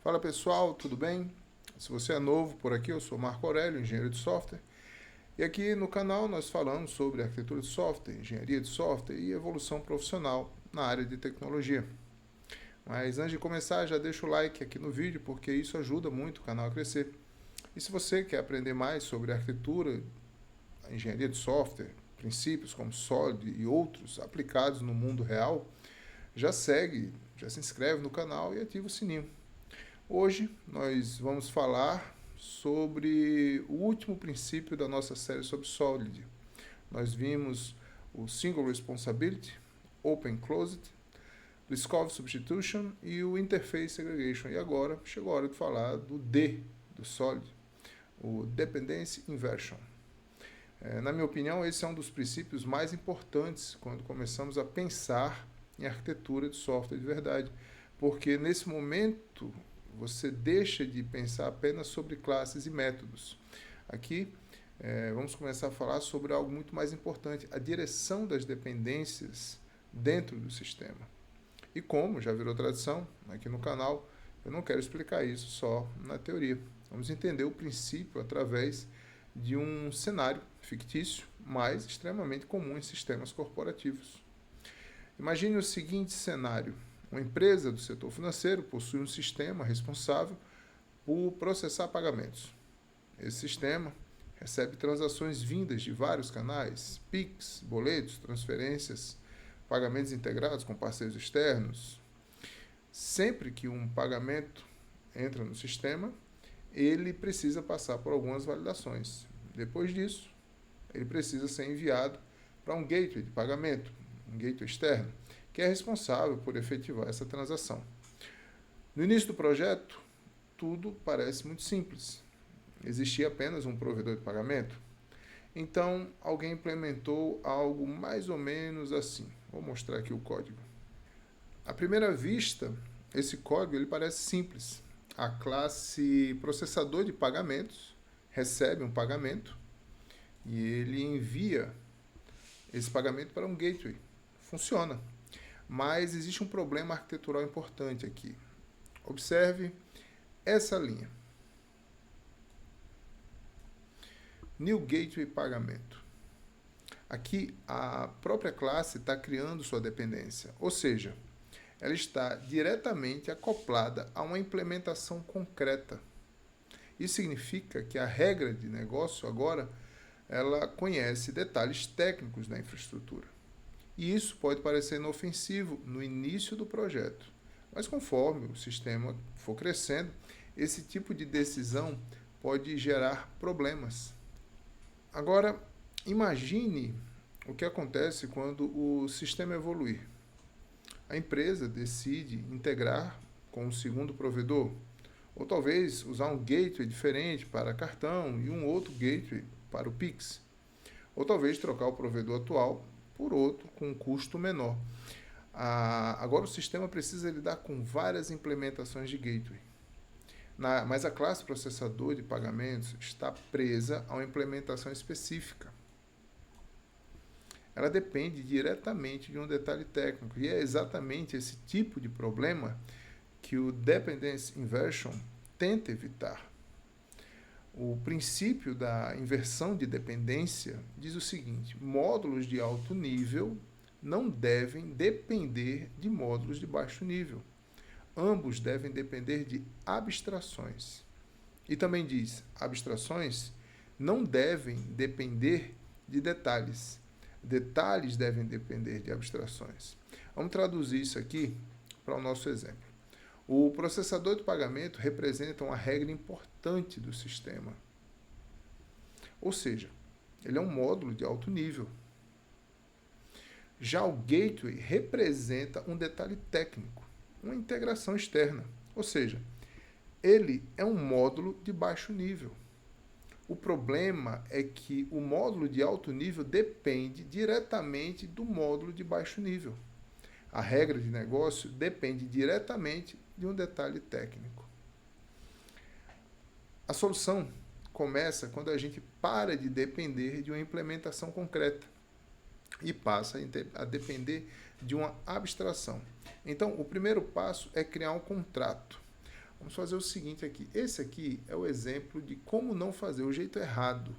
Fala pessoal, tudo bem? Se você é novo por aqui, eu sou Marco Aurélio, engenheiro de software. E aqui no canal nós falamos sobre arquitetura de software, engenharia de software e evolução profissional na área de tecnologia. Mas antes de começar, já deixa o like aqui no vídeo, porque isso ajuda muito o canal a crescer. E se você quer aprender mais sobre arquitetura, engenharia de software, princípios como SOLID e outros aplicados no mundo real, já segue, já se inscreve no canal e ativa o sininho. Hoje nós vamos falar sobre o último princípio da nossa série sobre SOLID. Nós vimos o Single Responsibility, Open Closed, o Scope Substitution e o Interface Segregation. E agora chegou a hora de falar do D do SOLID, o Dependency Inversion. Na minha opinião, esse é um dos princípios mais importantes quando começamos a pensar em arquitetura de software de verdade, porque nesse momento você deixa de pensar apenas sobre classes e métodos. Aqui vamos começar a falar sobre algo muito mais importante, a direção das dependências dentro do sistema. E como já virou tradição aqui no canal, eu não quero explicar isso só na teoria. Vamos entender o princípio através de um cenário fictício, mas extremamente comum em sistemas corporativos. Imagine o seguinte cenário. Uma empresa do setor financeiro possui um sistema responsável por processar pagamentos. Esse sistema recebe transações vindas de vários canais, PIX, boletos, transferências, pagamentos integrados com parceiros externos. Sempre que um pagamento entra no sistema, ele precisa passar por algumas validações. Depois disso, ele precisa ser enviado para um gateway de pagamento, um gateway externo, que é responsável por efetivar essa transação. No início do projeto, tudo parece muito simples. Existia apenas um provedor de pagamento. Então, alguém implementou algo mais ou menos assim. Vou mostrar aqui o código. À primeira vista, esse código ele parece simples. A classe processador de pagamentos recebe um pagamento e ele envia esse pagamento para um gateway. Funciona. Mas existe um problema arquitetural importante aqui. Observe essa linha. New Gateway Pagamento. Aqui a própria classe está criando sua dependência, ou seja, ela está diretamente acoplada a uma implementação concreta. Isso significa que a regra de negócio agora ela conhece detalhes técnicos da infraestrutura. E isso pode parecer inofensivo no início do projeto, mas conforme o sistema for crescendo, esse tipo de decisão pode gerar problemas. Agora, imagine o que acontece quando o sistema evoluir. A empresa decide integrar com um segundo provedor, ou talvez usar um gateway diferente para cartão e um outro gateway para o Pix, ou talvez trocar o provedor atual por outro com um custo menor. Agora o sistema precisa lidar com várias implementações de gateway. Mas a classe processador de pagamentos está presa a uma implementação específica. Ela depende diretamente de um detalhe técnico, e é exatamente esse tipo de problema que o Dependency Inversion tenta evitar. O princípio da inversão de dependência diz o seguinte: módulos de alto nível não devem depender de módulos de baixo nível. Ambos devem depender de abstrações. E também diz: abstrações não devem depender de detalhes. Detalhes devem depender de abstrações. Vamos traduzir isso aqui para o nosso exemplo. O processador de pagamento representa uma regra importante do sistema. Ou seja, ele é um módulo de alto nível. Já o gateway representa um detalhe técnico, uma integração externa. Ou seja, ele é um módulo de baixo nível. O problema é que o módulo de alto nível depende diretamente do módulo de baixo nível. A regra de negócio depende diretamente de um detalhe técnico. A solução começa quando a gente para de depender de uma implementação concreta e passa a depender de uma abstração. Então, o primeiro passo é criar um contrato. Vamos fazer o seguinte aqui. Esse aqui é o exemplo de como não fazer, o jeito errado.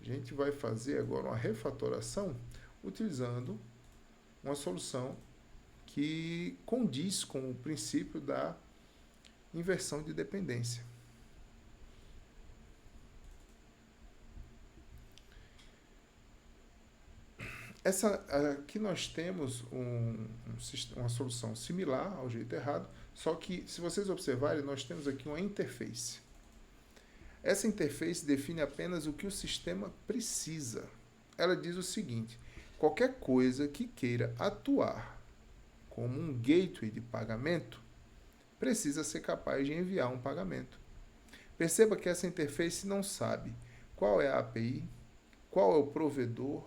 A gente vai fazer agora uma refatoração utilizando uma solução que condiz com o princípio da inversão de dependência. Aqui nós temos uma solução similar ao jeito errado, só que, se vocês observarem, nós temos aqui uma interface. Essa interface define apenas o que o sistema precisa. Ela diz o seguinte: qualquer coisa que queira atuar como um gateway de pagamento precisa ser capaz de enviar um pagamento. Perceba que essa interface não sabe qual é a API, qual é o provedor,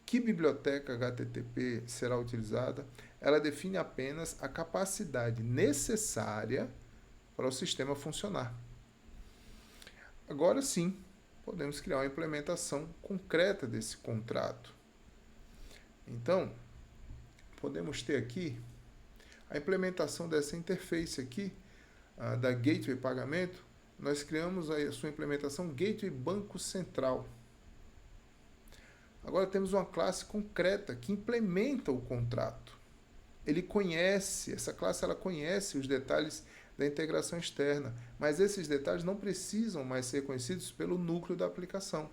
que biblioteca HTTP será utilizada. Ela define apenas a capacidade necessária para o sistema funcionar. Agora sim, podemos criar uma implementação concreta desse contrato. Então, podemos ter aqui a implementação dessa interface aqui, da Gateway Pagamento. Nós criamos a sua implementação Gateway Banco Central. Agora temos uma classe concreta que implementa o contrato. Essa classe ela conhece os detalhes da integração externa, mas esses detalhes não precisam mais ser conhecidos pelo núcleo da aplicação.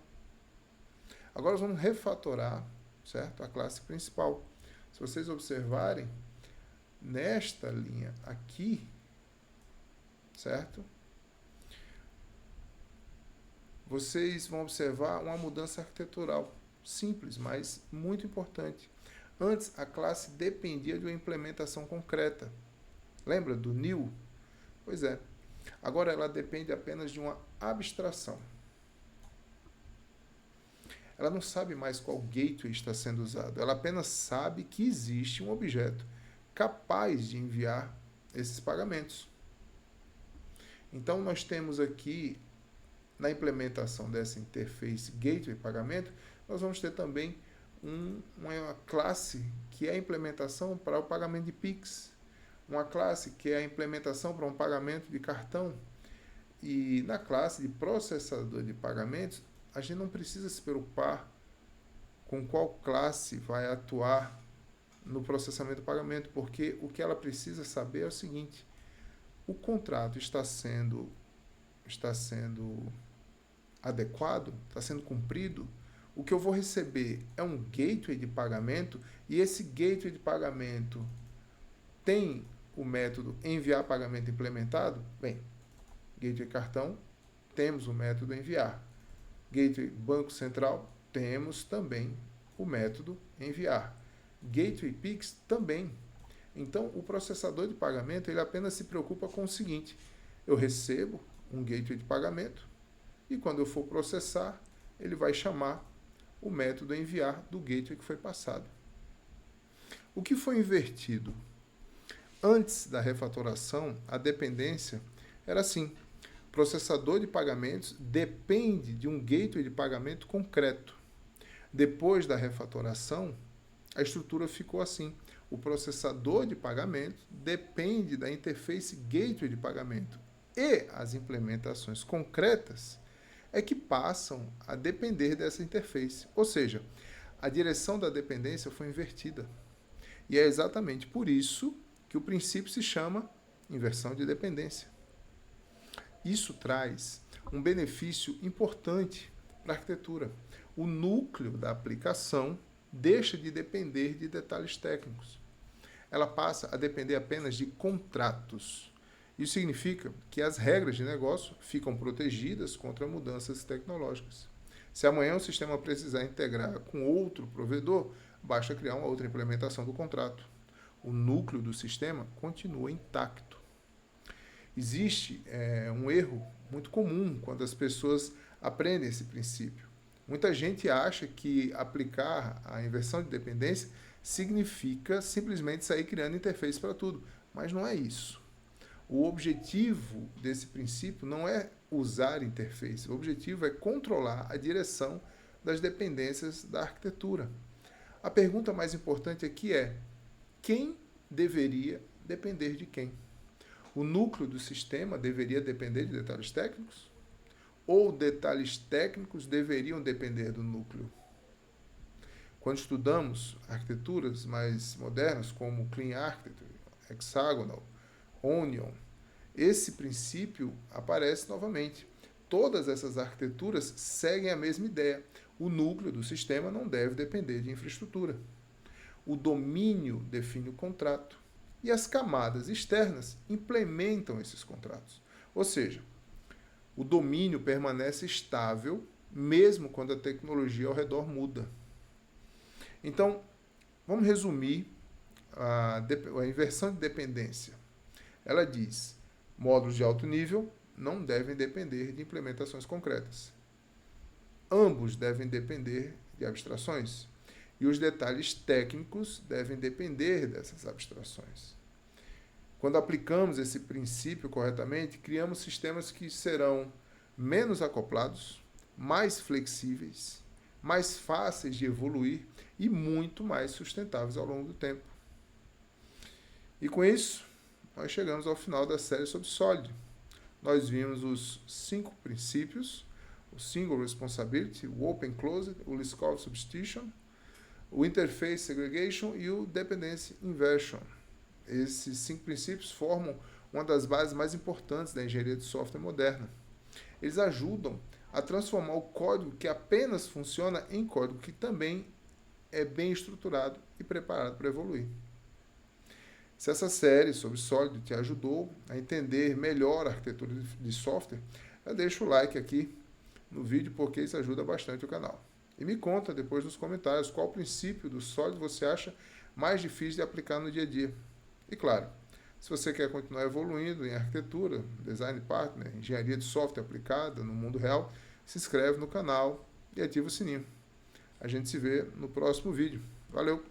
Agora vamos refatorar, certo? A classe principal. Se vocês observarem, nesta linha aqui, certo? Vocês vão observar uma mudança arquitetural. Simples, mas muito importante. Antes, a classe dependia de uma implementação concreta. Lembra do new? Pois é. Agora ela depende apenas de uma abstração. Ela não sabe mais qual gateway está sendo usado. Ela apenas sabe que existe um objeto capaz de enviar esses pagamentos. Então, nós temos aqui, na implementação dessa interface Gateway Pagamento, nós vamos ter também uma classe que é a implementação para o pagamento de Pix, uma classe que é a implementação para um pagamento de cartão. E na classe de processador de pagamentos, a gente não precisa se preocupar com qual classe vai atuar no processamento do pagamento, porque o que ela precisa saber é o seguinte: o contrato está sendo adequado, está sendo cumprido. O que eu vou receber é um gateway de pagamento, e esse gateway de pagamento tem o método enviar pagamento implementado? Bem, gateway cartão, temos o método enviar. Gateway Banco Central, temos também o método enviar. Gateway Pix também. Então, o processador de pagamento ele apenas se preocupa com o seguinte: eu recebo um gateway de pagamento e quando eu for processar, ele vai chamar o método enviar do gateway que foi passado. O que foi invertido? Antes da refatoração, a dependência era assim: processador de pagamentos depende de um gateway de pagamento concreto. Depois da refatoração, a estrutura ficou assim: o processador de pagamento depende da interface gateway de pagamento, e as implementações concretas é que passam a depender dessa interface. Ou seja, a direção da dependência foi invertida. E é exatamente por isso que o princípio se chama inversão de dependência. Isso traz um benefício importante para a arquitetura. O núcleo da aplicação deixa de depender de detalhes técnicos. Ela passa a depender apenas de contratos. Isso significa que as regras de negócio ficam protegidas contra mudanças tecnológicas. Se amanhã o sistema precisar integrar com outro provedor, basta criar uma outra implementação do contrato. O núcleo do sistema continua intacto. Existe um erro muito comum quando as pessoas aprendem esse princípio. Muita gente acha que aplicar a inversão de dependência significa simplesmente sair criando interface para tudo, mas não é isso. O objetivo desse princípio não é usar interface, o objetivo é controlar a direção das dependências da arquitetura. A pergunta mais importante aqui é: quem deveria depender de quem? O núcleo do sistema deveria depender de detalhes técnicos? Ou detalhes técnicos deveriam depender do núcleo? Quando estudamos arquiteturas mais modernas, como Clean Architecture, Hexagonal, Onion, esse princípio aparece novamente. Todas essas arquiteturas seguem a mesma ideia. O núcleo do sistema não deve depender de infraestrutura. O domínio define o contrato e as camadas externas implementam esses contratos. Ou seja, o domínio permanece estável mesmo quando a tecnologia ao redor muda. Então, vamos resumir a inversão de dependência. Ela diz: módulos de alto nível não devem depender de implementações concretas. Ambos devem depender de abstrações. E os detalhes técnicos devem depender dessas abstrações. Quando aplicamos esse princípio corretamente, criamos sistemas que serão menos acoplados, mais flexíveis, mais fáceis de evoluir e muito mais sustentáveis ao longo do tempo. E com isso, nós chegamos ao final da série sobre Solid. Nós vimos os 5 princípios: o Single Responsibility, o Open Closed, o Liskov Substitution, o Interface Segregation e o Dependency Inversion. Esses 5 princípios formam uma das bases mais importantes da engenharia de software moderna. Eles ajudam a transformar o código que apenas funciona em código que também é bem estruturado e preparado para evoluir. Se essa série sobre Solid te ajudou a entender melhor a arquitetura de software, deixa o like aqui no vídeo, porque isso ajuda bastante o canal. E me conta depois nos comentários qual princípio do Solid você acha mais difícil de aplicar no dia a dia. E claro, se você quer continuar evoluindo em arquitetura, design partner, engenharia de software aplicada no mundo real, se inscreve no canal e ativa o sininho. A gente se vê no próximo vídeo. Valeu!